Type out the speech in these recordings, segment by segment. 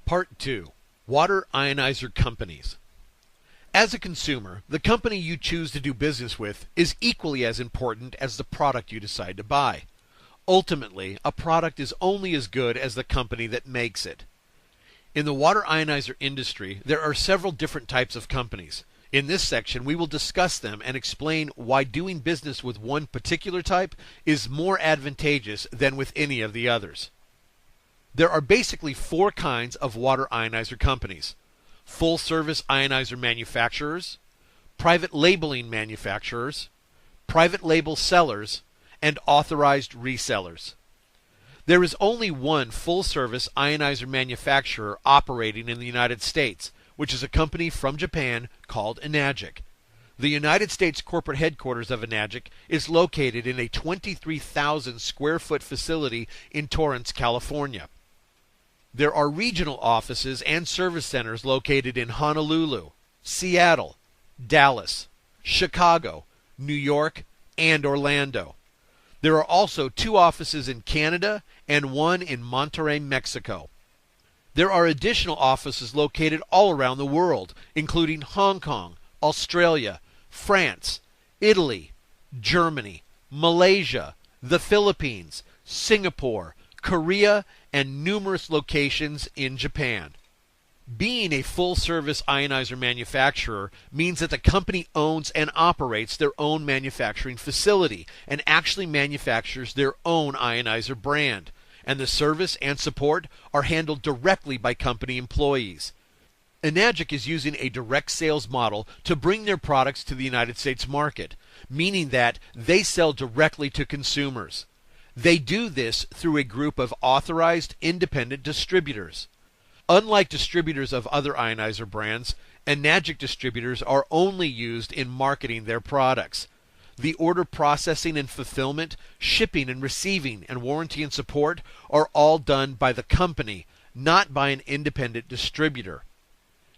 Part 2. Water Ionizer Companies. As a consumer, the company you choose to do business with is equally as important as the product you decide to buy. Ultimately, a product is only as good as the company that makes it. In the water ionizer industry, there are several different types of companies. In this section, we will discuss them and explain why doing business with one particular type is more advantageous than with any of the others. There are basically four kinds of water ionizer companies: full-service ionizer manufacturers, private labeling manufacturers, private label sellers, and authorized resellers. There is only one full-service ionizer manufacturer operating in the United States, which is a company from Japan called Enagic. The United States corporate headquarters of Enagic is located in a 23,000 square foot facility in Torrance, California. There are regional offices and service centers located in Honolulu, Seattle, Dallas, Chicago, New York, and Orlando. There are also two offices in Canada and one in Monterrey, Mexico. There are additional offices located all around the world, including Hong Kong, Australia, France, Italy, Germany, Malaysia, the Philippines, Singapore, Korea, and numerous locations in Japan. Being a full-service ionizer manufacturer means that the company owns and operates their own manufacturing facility and actually manufactures their own ionizer brand, and the service and support are handled directly by company employees. Enagic is using a direct sales model to bring their products to the United States market, meaning that they sell directly to consumers. They do this through a group of authorized independent distributors. Unlike distributors of other ionizer brands, Enagic distributors are only used in marketing their products. The order processing and fulfillment, shipping and receiving, and warranty and support are all done by the company, not by an independent distributor.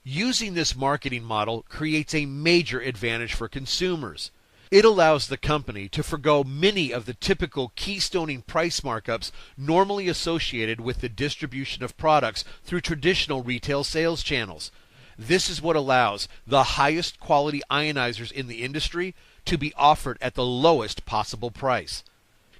Using this marketing model creates a major advantage for consumers. It allows the company to forgo many of the typical keystoning price markups normally associated with the distribution of products through traditional retail sales channels. This is what allows the highest quality ionizers in the industry to be offered at the lowest possible price.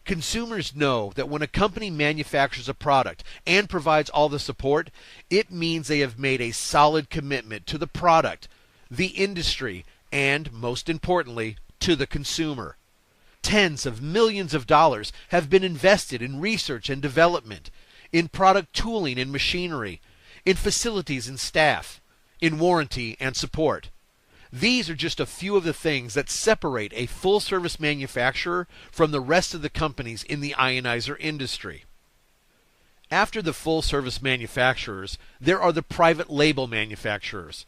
Consumers know that when a company manufactures a product and provides all the support, it means they have made a solid commitment to the product, the industry, and, most importantly, to the consumer. Tens of millions of dollars have been invested in research and development, in product tooling and machinery, in facilities and staff, in warranty and support. These are just a few of the things that separate a full-service manufacturer from the rest of the companies in the ionizer industry. After the full-service manufacturers, there are the private label manufacturers.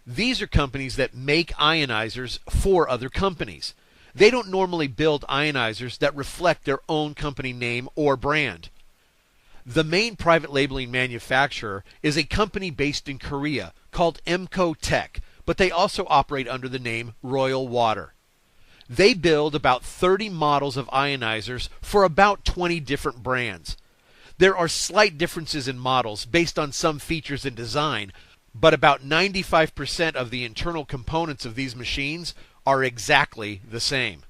These are companies that make ionizers for other companies. They don't normally build ionizers that reflect their own company name or brand. The main private labeling manufacturer is a company based in Korea called Emco Tech, but they also operate under the name Royal Water. They build about 30 models of ionizers for about 20 different brands. There are slight differences in models based on some features and design, but about 95% of the internal components of these machines are exactly the same.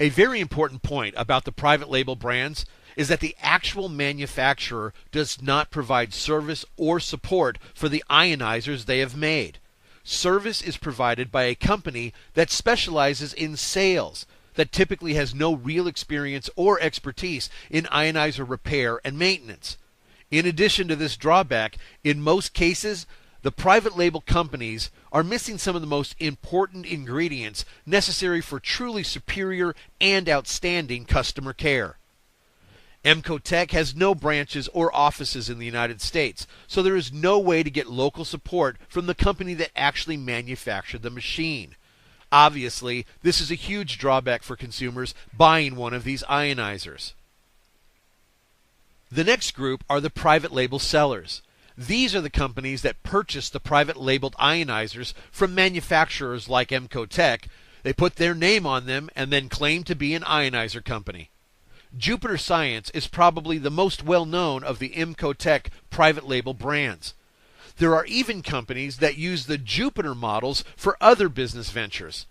A very important point about the private label brands is that the actual manufacturer does not provide service or support for the ionizers they have made. Service is provided by a company that specializes in sales, that typically has no real experience or expertise in ionizer repair and maintenance. In addition to this drawback, in most cases, the private label companies are missing some of the most important ingredients necessary for truly superior and outstanding customer care. Emco Tech has no branches or offices in the United States, so there is no way to get local support from the company that actually manufactured the machine. Obviously, this is a huge drawback for consumers buying one of these ionizers. The next group are the private label sellers. These are the companies that purchase the private labeled ionizers from manufacturers like Emco Tech. They put their name on them and then claim to be an ionizer company. Jupiter Science is probably the most well-known of the Emco Tech private label brands. There are even companies that use the Jupiter models for other business ventures.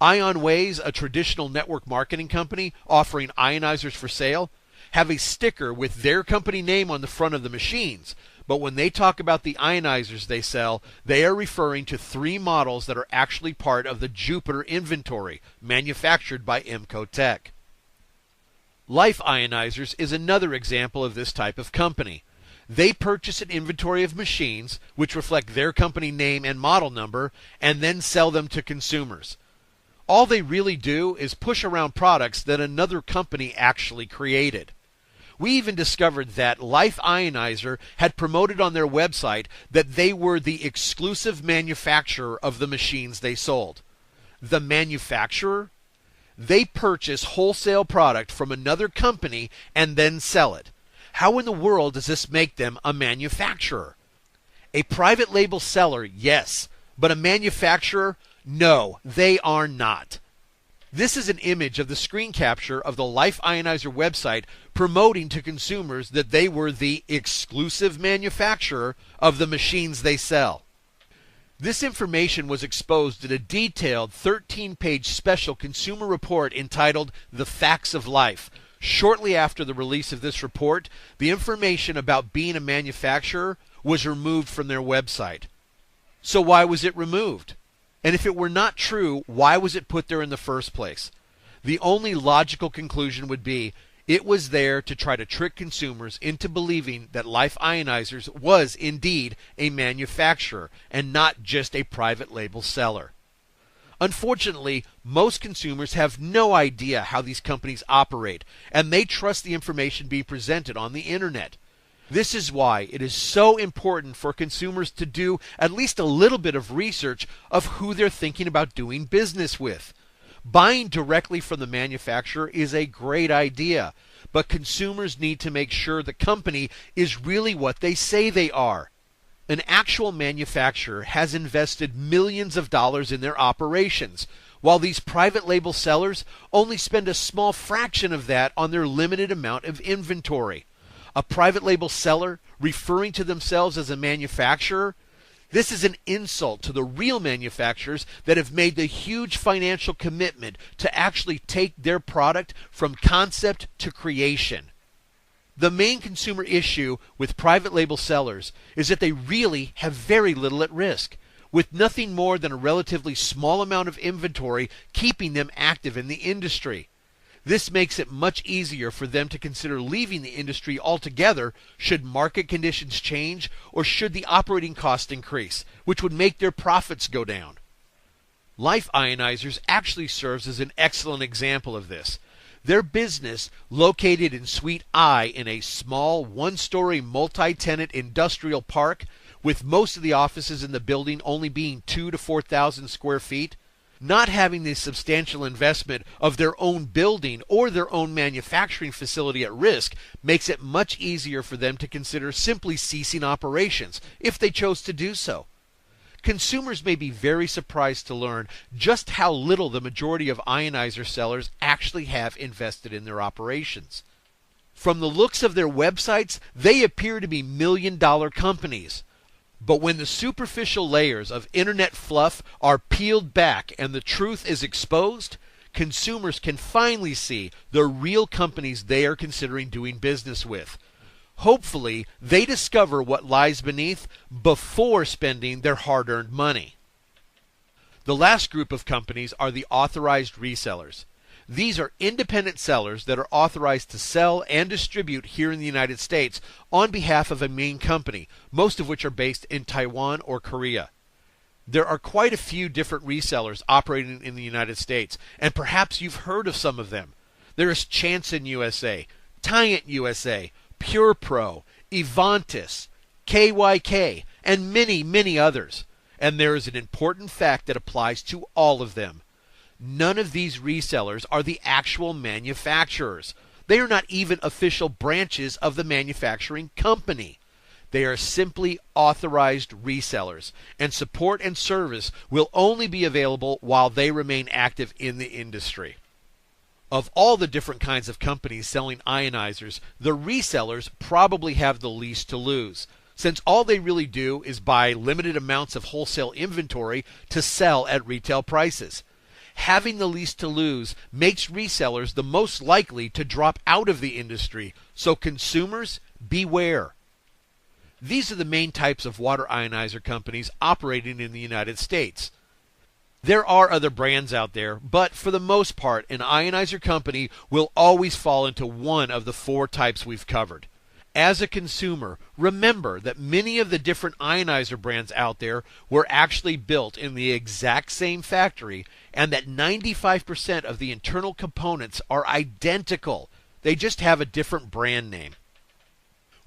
IonWays, a traditional network marketing company offering ionizers for sale, have a sticker with their company name on the front of the machines, but when they talk about the ionizers they sell, they are referring to 3 models that are actually part of the Jupiter inventory, manufactured by Emcotech. Life Ionizers is another example of this type of company. They purchase an inventory of machines, which reflect their company name and model number, and then sell them to consumers. All they really do is push around products that another company actually created. We even discovered that Life Ionizer had promoted on their website that they were the exclusive manufacturer of the machines they sold. The manufacturer? They purchase wholesale product from another company and then sell it. How in the world does this make them a manufacturer? A private label seller, yes, but a manufacturer? No, they are not. This is an image of the screen capture of the Life Ionizer website promoting to consumers that they were the exclusive manufacturer of the machines they sell. This information was exposed in a detailed 13-page special consumer report entitled The Facts of Life. Shortly after the release of this report, the information about being a manufacturer was removed from their website. So why was it removed? And if it were not true, why was it put there in the first place? The only logical conclusion would be it was there to try to trick consumers into believing that Life Ionizers was indeed a manufacturer and not just a private label seller. Unfortunately, most consumers have no idea how these companies operate, and they trust the information being presented on the internet. This is why it is so important for consumers to do at least a little bit of research of who they're thinking about doing business with. Buying directly from the manufacturer is a great idea, but consumers need to make sure the company is really what they say they are. An actual manufacturer has invested millions of dollars in their operations, while these private label sellers only spend a small fraction of that on their limited amount of inventory. A private label seller referring to themselves as a manufacturer? This is an insult to the real manufacturers that have made the huge financial commitment to actually take their product from concept to creation. The main consumer issue with private label sellers is that they really have very little at risk, with nothing more than a relatively small amount of inventory keeping them active in the industry. This makes it much easier for them to consider leaving the industry altogether should market conditions change or should the operating cost increase, which would make their profits go down. Life Ionizers actually serves as an excellent example of this. Their business, located in Suite I in a small one-story multi-tenant industrial park, with most of the offices in the building only being 2,000 to 4,000 square feet, not having the substantial investment of their own building or their own manufacturing facility at risk makes it much easier for them to consider simply ceasing operations if they chose to do so. Consumers may be very surprised to learn just how little the majority of ionizer sellers actually have invested in their operations. From the looks of their websites, they appear to be million-dollar companies. But when the superficial layers of internet fluff are peeled back and the truth is exposed, consumers can finally see the real companies they are considering doing business with. Hopefully, they discover what lies beneath before spending their hard-earned money. The last group of companies are the authorized resellers. These are independent sellers that are authorized to sell and distribute here in the United States on behalf of a main company, most of which are based in Taiwan or Korea. There are quite a few different resellers operating in the United States, and perhaps you've heard of some of them. There is Chanson USA, Tyant USA, PurePro, Evantis, KYK, and many, many others. And there is an important fact that applies to all of them. None of these resellers are the actual manufacturers. They are not even official branches of the manufacturing company. They are simply authorized resellers, and support and service will only be available while they remain active in the industry. Of all the different kinds of companies selling ionizers, the resellers probably have the least to lose. since all they really do is buy limited amounts of wholesale inventory to sell at retail prices. Having the least to lose makes resellers the most likely to drop out of the industry, so consumers, beware. These are the main types of water ionizer companies operating in the United States. There are other brands out there, but for the most part, an ionizer company will always fall into one of the four types we've covered. As a consumer, remember that many of the different ionizer brands out there were actually built in the exact same factory, and that 95% of the internal components are identical. They just have a different brand name.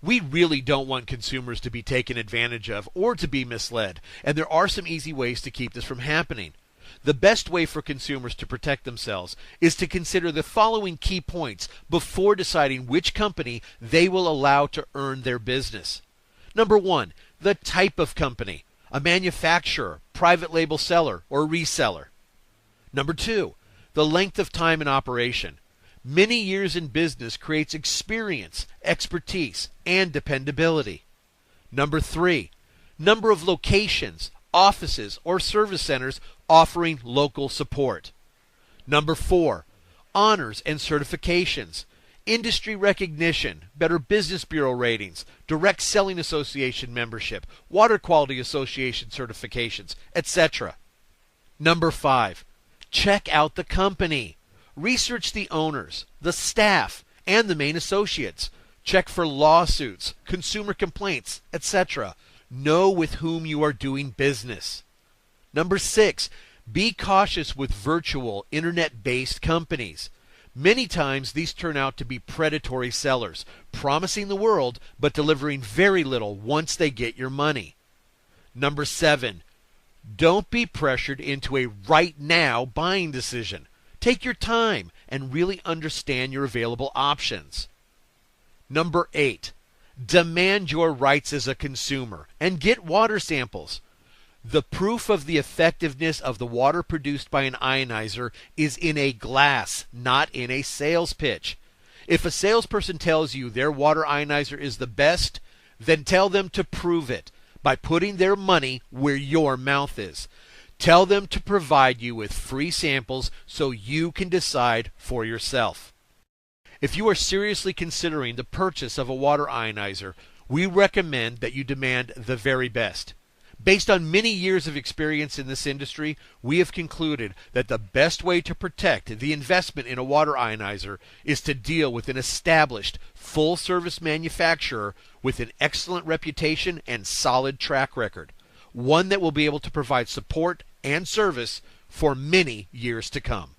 We really don't want consumers to be taken advantage of or to be misled, and there are some easy ways to keep this from happening. The best way for consumers to protect themselves is to consider the following key points before deciding which company they will allow to earn their business. Number one, the type of company: a manufacturer, private label seller, or reseller. Number two, the length of time in operation. Many years in business creates experience, expertise, and dependability. Number three, number of locations, offices, or service centers offering local support. Number four, honors and certifications, industry recognition, Better Business Bureau ratings, Direct Selling Association membership, Water Quality Association certifications, etc. Number five, check out the company. Research the owners, the staff, and the main associates. Check for lawsuits, consumer complaints, etc. Know with whom you are doing business. Number six, be cautious with virtual, internet-based companies. Many times these turn out to be predatory sellers, promising the world but delivering very little once they get your money. Number seven, don't be pressured into a right now buying decision. Take your time and really understand your available options. Number eight, demand your rights as a consumer and get water samples. The proof of the effectiveness of the water produced by an ionizer is in a glass, not in a sales pitch. If a salesperson tells you their water ionizer is the best, then tell them to prove it by putting their money where your mouth is. Tell them to provide you with free samples so you can decide for yourself. If you are seriously considering the purchase of a water ionizer, we recommend that you demand the very best. Based on many years of experience in this industry, we have concluded that the best way to protect the investment in a water ionizer is to deal with an established, full-service manufacturer with an excellent reputation and solid track record, one that will be able to provide support and service for many years to come.